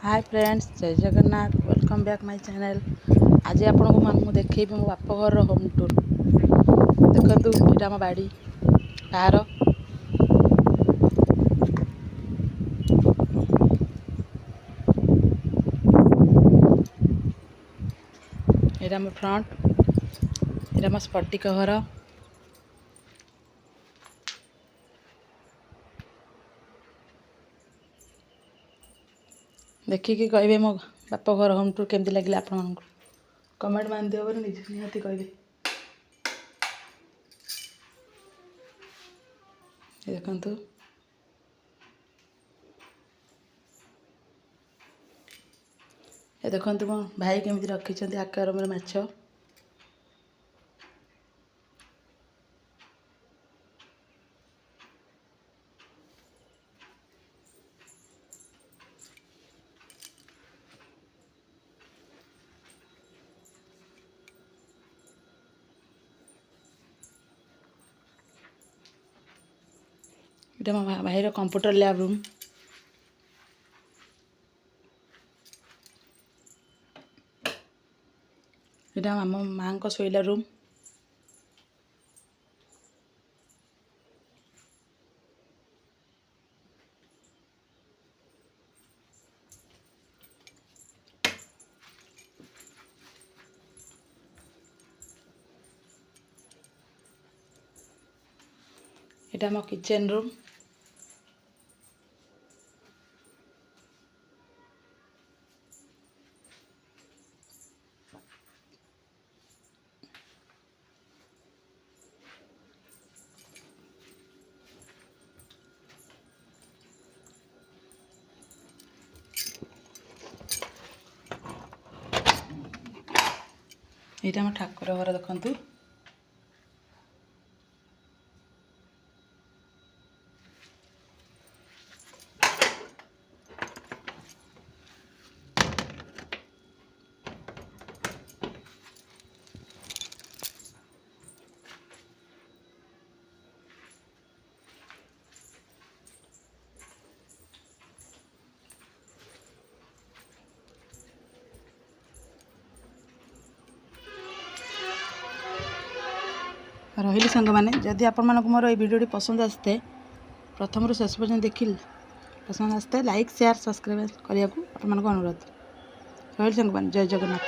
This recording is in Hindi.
हाय फ्रेंड्स, जय Jagannath. Welcome back my channel. आज आपको मैं देखी मो बाप घर होम टूर। देखु ये आम बाड़ी पार ये आम फ्रंट, ये आम स्फटिक घर। देखिकी कहे मो बाप घर होम टूर केमती लगे आप कमेंट मान दियो निहाती कहे। देखु ये देखु मो भाई केमी रखी आकारमा माछ। ये मो भाईर कंप्यूटर लैब रूम। ये आम माँ को शोला रूम। ये आम किचन रूम। ये आम ठाकुर घर देखु। रही सांग मैंने जदि आपण मोर ये भिडियो पसंद आसते प्रथम शेष पर्यटन देखिल पसंद आसते लाइक शेयर सब्सक्राइब करने को अनुरोध। रही सांग मैंने जय जगन्नाथ।